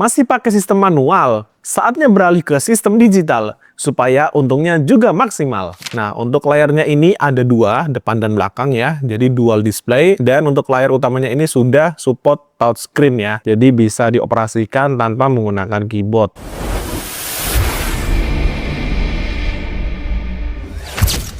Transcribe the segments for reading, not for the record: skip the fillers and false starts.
Masih pakai sistem manual? Saatnya beralih ke sistem digital, supaya untungnya juga maksimal. Nah, untuk layarnya ini ada dua, depan dan belakang ya, jadi dual display. Dan untuk layar utamanya ini sudah support touchscreen ya, jadi bisa dioperasikan tanpa menggunakan keyboard.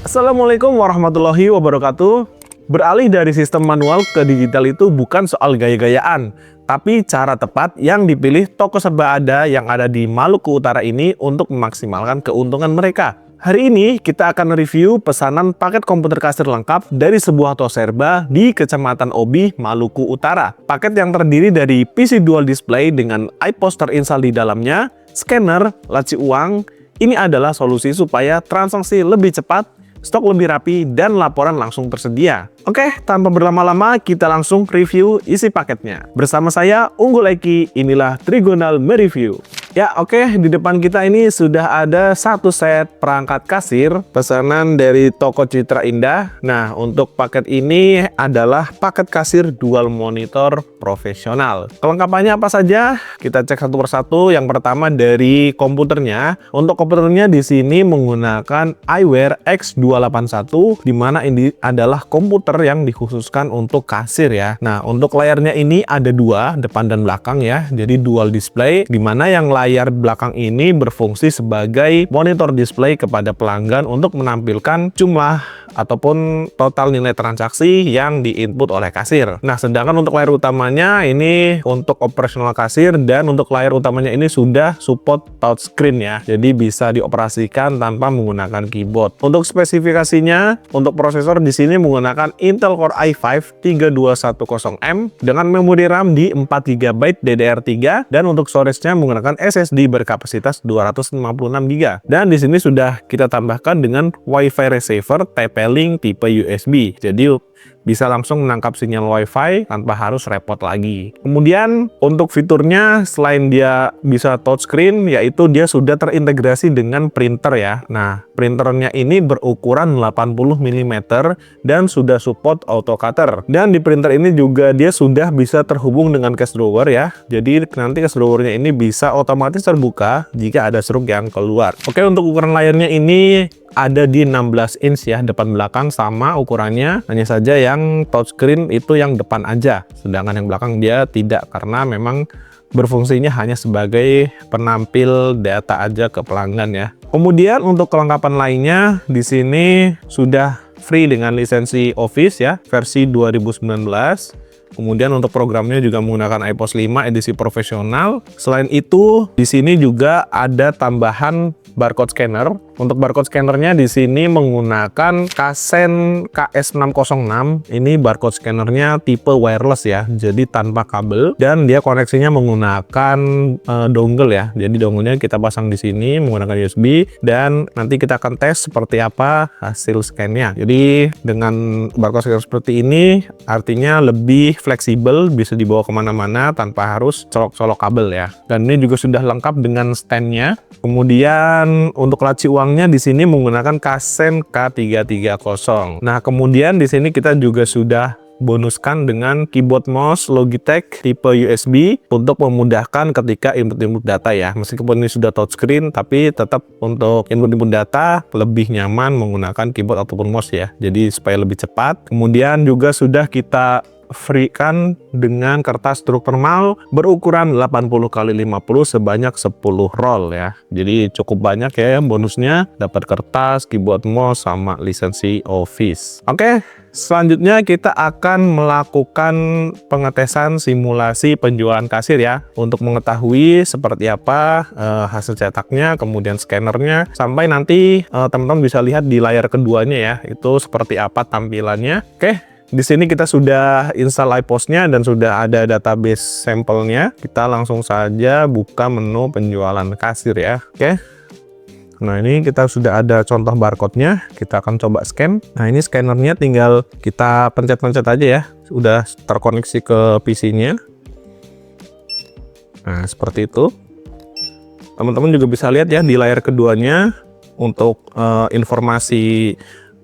Assalamualaikum warahmatullahi wabarakatuh. Beralih dari sistem manual ke digital itu bukan soal gaya-gayaan, tapi cara tepat yang dipilih toko serba ada yang ada di Maluku Utara ini untuk memaksimalkan keuntungan mereka. Hari ini kita akan review pesanan paket komputer kasir lengkap dari sebuah toko serba di Kecamatan Obi, Maluku Utara. Paket yang terdiri dari PC dual display dengan iPods terinstall di dalamnya, scanner, laci uang. Ini adalah solusi supaya transaksi lebih cepat, stok lebih rapi, dan laporan langsung tersedia. Oke, tanpa berlama-lama kita langsung review isi paketnya. Bersama saya, Unggul Eki, inilah Trigonal Mereview. Ya oke, di depan kita ini sudah ada satu set perangkat kasir pesanan dari toko Citra Indah. Nah, untuk paket ini adalah paket kasir dual monitor profesional. Kelengkapannya apa saja? Kita cek satu persatu. Yang pertama dari komputernya. Untuk komputernya di sini menggunakan iWare X281, di mana ini adalah komputer yang dikhususkan untuk kasir ya. Nah, untuk layarnya ini ada dua, depan dan belakang ya. Jadi dual display, di mana yang layar belakang ini berfungsi sebagai monitor display kepada pelanggan untuk menampilkan jumlah ataupun total nilai transaksi yang diinput oleh kasir. Nah, sedangkan untuk layar utamanya ini untuk operasional kasir, dan untuk layar utamanya ini sudah support touchscreen ya. Jadi bisa dioperasikan tanpa menggunakan keyboard. Untuk spesifikasinya, untuk prosesor di sini menggunakan Intel Core i5 3210M dengan memori RAM di 4GB DDR3, dan untuk storage-nya menggunakan SSD berkapasitas 256GB. Dan di sini sudah kita tambahkan dengan WiFi receiver TP-Link tipe USB. Jadi bisa langsung menangkap sinyal WiFi tanpa harus repot lagi. Kemudian untuk fiturnya, selain dia bisa touchscreen, yaitu dia sudah terintegrasi dengan printer ya. Nah, printernya ini berukuran 80 mm dan sudah support auto cutter. Dan di printer ini juga dia sudah bisa terhubung dengan cash drawer ya. Jadi nanti cash drawernya ini bisa otomatis terbuka jika ada struk yang keluar. Oke, untuk ukuran layarnya ini ada di 16 inch ya, depan belakang sama ukurannya, hanya saja yang touchscreen itu yang depan aja, sedangkan yang belakang dia tidak, karena memang berfungsinya hanya sebagai penampil data aja ke pelanggan ya. Kemudian untuk kelengkapan lainnya di sini sudah free dengan lisensi Office ya, versi 2019. Kemudian untuk programnya juga menggunakan iPods 5 edisi profesional. Selain itu, di sini juga ada tambahan barcode scanner. Untuk barcode scannernya di sini menggunakan Kasen KS606. Ini barcode scannernya tipe wireless ya, jadi tanpa kabel, dan dia koneksinya menggunakan dongle ya. Jadi dongle-nya kita pasang di sini menggunakan USB, dan nanti kita akan tes seperti apa hasil scan-nya. Jadi dengan barcode scanner seperti ini, artinya lebih fleksibel, bisa dibawa kemana-mana tanpa harus colok-colok kabel ya. Dan ini juga sudah lengkap dengan stand-nya. Kemudian untuk laci uangnya di sini menggunakan Kasen K330. Nah, kemudian di sini kita juga sudah bonuskan dengan keyboard mouse Logitech tipe USB untuk memudahkan ketika input data ya. Meskipun ini sudah touchscreen, tapi tetap untuk input data lebih nyaman menggunakan keyboard ataupun mouse ya. Jadi supaya lebih cepat. Kemudian juga sudah kita free-kan dengan kertas struk thermal berukuran 80x50 sebanyak 10 roll ya. Jadi cukup banyak ya bonusnya, dapat kertas, keyboard mouse, sama lisensi Office. Oke, selanjutnya kita akan melakukan pengetesan simulasi penjualan kasir ya, untuk mengetahui seperti apa hasil cetaknya, kemudian scannernya, sampai nanti teman-teman bisa lihat di layar keduanya ya, itu seperti apa tampilannya. Oke. Di sini kita sudah install iPods-nya dan sudah ada database sampelnya. Kita langsung saja buka menu penjualan kasir ya. Oke. Nah, ini kita sudah ada contoh barcode-nya. Kita akan coba scan. Nah, ini scannernya tinggal kita pencet-pencet aja ya. Sudah terkoneksi ke PC-nya. Nah, seperti itu. Teman-teman juga bisa lihat ya di layar keduanya untuk informasi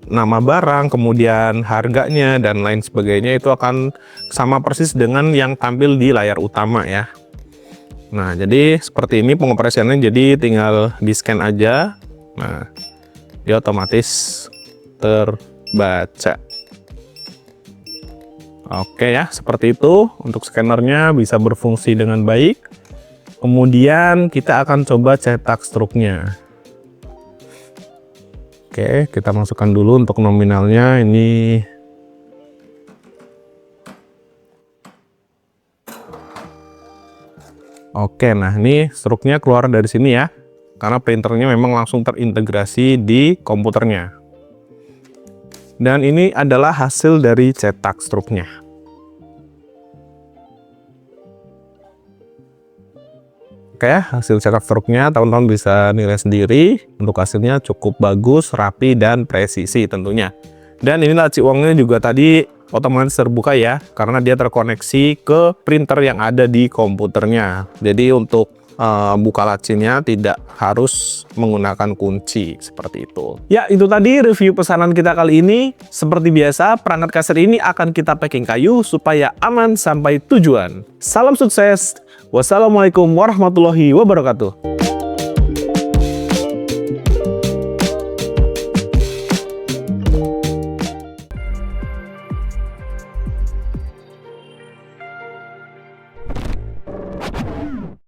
nama barang, kemudian harganya, dan lain sebagainya itu akan sama persis dengan yang tampil di layar utama ya. Nah, jadi seperti ini pengoperasiannya, jadi tinggal di-scan aja. Nah, dia otomatis terbaca. Oke ya, seperti itu untuk scannernya bisa berfungsi dengan baik. Kemudian kita akan coba cetak struknya. Oke, kita masukkan dulu untuk nominalnya ini. Oke, nah ini struknya keluar dari sini ya, karena printernya memang langsung terintegrasi di komputernya. Dan ini adalah hasil dari cetak struknya. Oke, hasil cetak struknya teman-teman bisa nilai sendiri. Untuk hasilnya cukup bagus, rapi, dan presisi tentunya. Dan ini laci uangnya juga tadi otomatis terbuka ya, karena dia terkoneksi ke printer yang ada di komputernya. Jadi untuk buka lacinya tidak harus menggunakan kunci seperti itu. Ya, itu tadi review pesanan kita kali ini. Seperti biasa, perangkat kasir ini akan kita packing kayu supaya aman sampai tujuan. Salam sukses. Wassalamualaikum warahmatullahi wabarakatuh.